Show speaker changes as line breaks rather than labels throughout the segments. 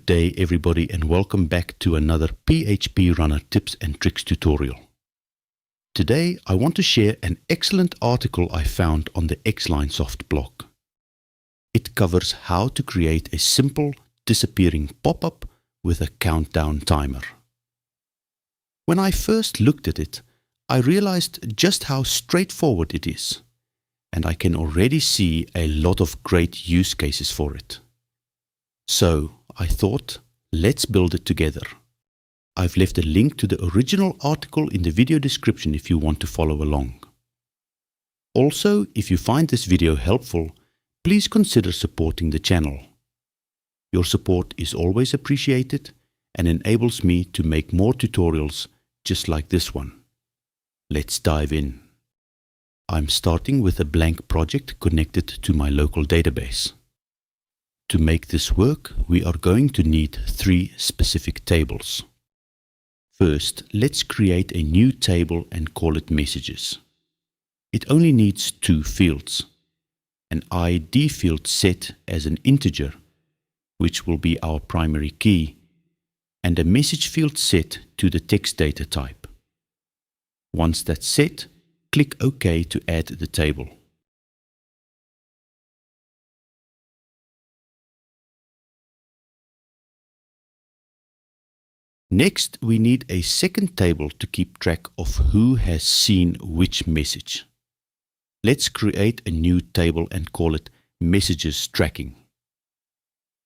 Good day everybody and welcome back to another PHP Runner tips and tricks tutorial. Today I want to share an excellent article I found on the XLineSoft blog. It covers how to create a simple disappearing pop-up with a countdown timer. When I first looked at it, I realized just how straightforward it is, and I can already see a lot of great use cases for it. So I thought, let's build it together. I've left a link to the original article in the video description if you want to follow along. Also, if you find this video helpful, please consider supporting the channel. Your support is always appreciated and enables me to make more tutorials just like this one. Let's dive in. I'm starting with a blank project connected to my local database. To make this work, we are going to need 3 specific tables. First, let's create a new table and call it Messages. It only needs 2 fields. An ID field set as an integer, which will be our primary key, and a message field set to the text data type. Once that's set, click OK to add the table. Next, we need a second table to keep track of who has seen which message. Let's create a new table and call it Messages Tracking.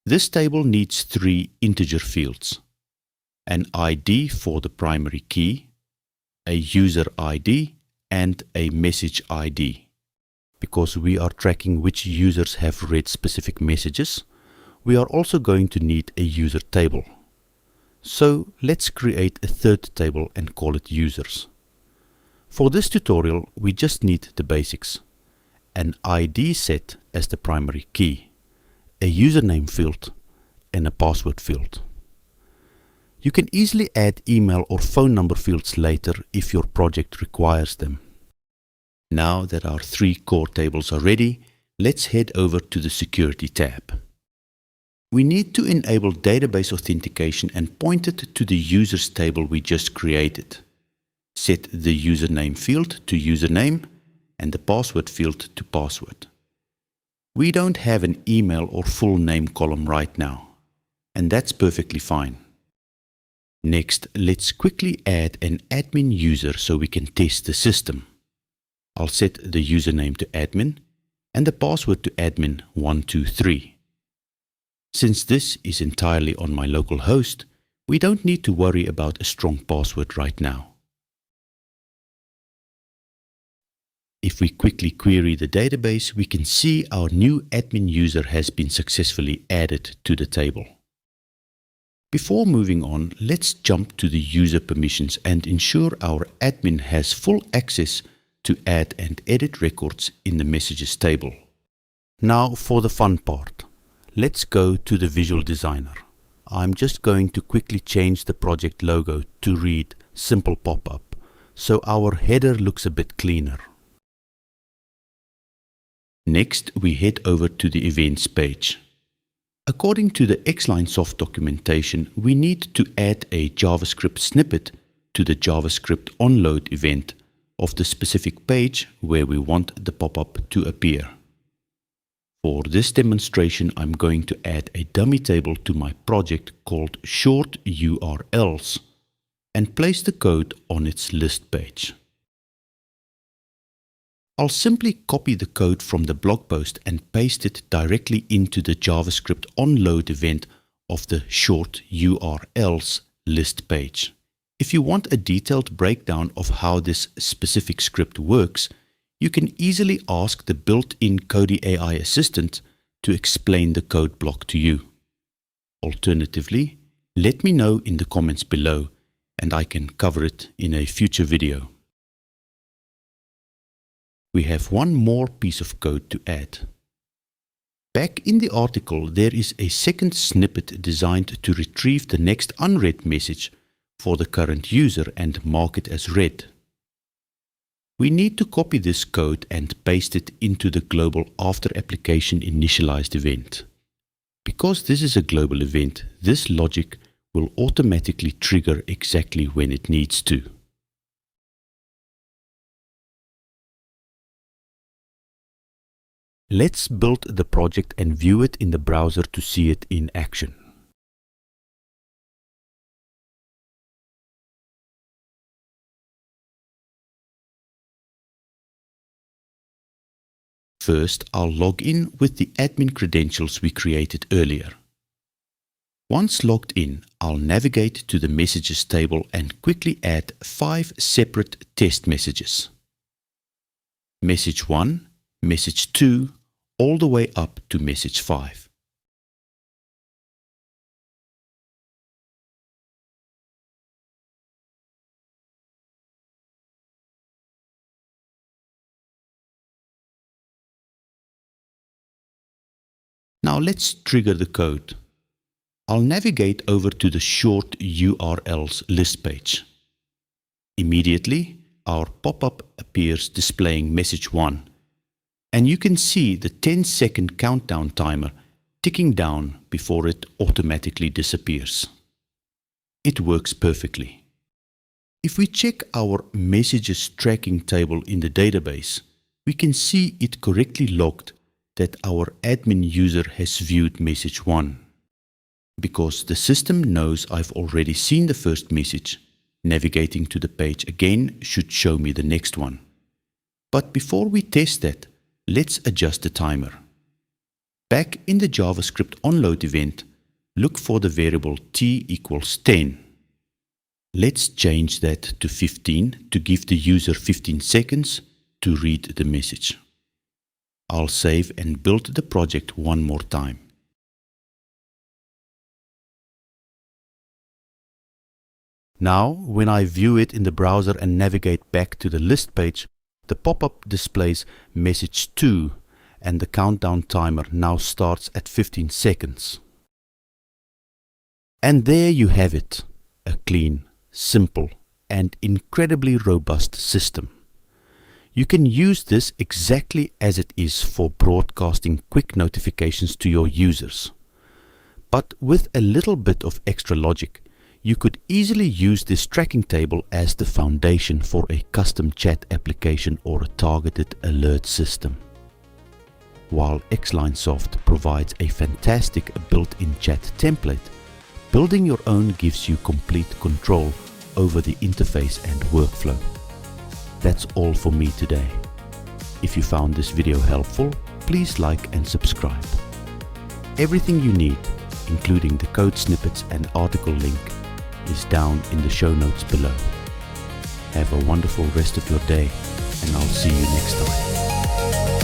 This table needs 3 integer fields: an ID for the primary key, a user ID, and a message ID. Because we are tracking which users have read specific messages, we are also going to need a user table. So let's create a third table and call it Users. For this tutorial, we just need the basics: an ID set as the primary key, a username field, and a password field. You can easily add email or phone number fields later if your project requires them. Now that our 3 core tables are ready, let's head over to the Security tab. We need to enable database authentication and point it to the users table we just created. Set the username field to username and the password field to password. We don't have an email or full name column right now, and that's perfectly fine. Next, let's quickly add an admin user so we can test the system. I'll set the username to admin and the password to admin123. Since this is entirely on my local host, we don't need to worry about a strong password right now. If we quickly query the database, we can see our new admin user has been successfully added to the table. Before moving on, let's jump to the user permissions and ensure our admin has full access to add and edit records in the Messages table. Now for the fun part. Let's go to the Visual Designer. I'm just going to quickly change the project logo to read Simple Pop-up, so our header looks a bit cleaner. Next, we head over to the Events page. According to the XLineSoft documentation, we need to add a JavaScript snippet to the JavaScript onload event of the specific page where we want the pop-up to appear. For this demonstration, I'm going to add a dummy table to my project called Short URLs and place the code on its list page. I'll simply copy the code from the blog post and paste it directly into the JavaScript onload event of the Short URLs list page. If you want a detailed breakdown of how this specific script works, you can easily ask the built-in Kodi AI assistant to explain the code block to you. Alternatively, let me know in the comments below and I can cover it in a future video. We have one more piece of code to add. Back in the article, there is a second snippet designed to retrieve the next unread message for the current user and mark it as read. We need to copy this code and paste it into the global after application initialized event. Because this is a global event, this logic will automatically trigger exactly when it needs to. Let's build the project and view it in the browser to see it in action. First, I'll log in with the admin credentials we created earlier. Once logged in, I'll navigate to the messages table and quickly add 5 separate test messages. Message 1, message 2, all the way up to message 5. Now let's trigger the code. I'll navigate over to the short URLs list page. Immediately, our pop-up appears displaying message 1, and you can see the 10-second countdown timer ticking down before it automatically disappears. It works perfectly. If we check our messages tracking table in the database, we can see it correctly logged that our admin user has viewed message 1. Because the system knows I've already seen the first message, navigating to the page again should show me the next one. But before we test that, let's adjust the timer. Back in the JavaScript onload event, look for the variable t equals 10. Let's change that to 15 to give the user 15 seconds to read the message. I'll save and build the project one more time. Now, when I view it in the browser and navigate back to the list page, the pop-up displays message 2 and the countdown timer now starts at 15 seconds. And there you have it, a clean, simple, and incredibly robust system. You can use this exactly as it is for broadcasting quick notifications to your users. But with a little bit of extra logic, you could easily use this tracking table as the foundation for a custom chat application or a targeted alert system. While XLineSoft provides a fantastic built-in chat template, building your own gives you complete control over the interface and workflow. That's all for me today. If you found this video helpful, please like and subscribe. Everything you need, including the code snippets and article link, is down in the show notes below. Have a wonderful rest of your day, and I'll see you next time.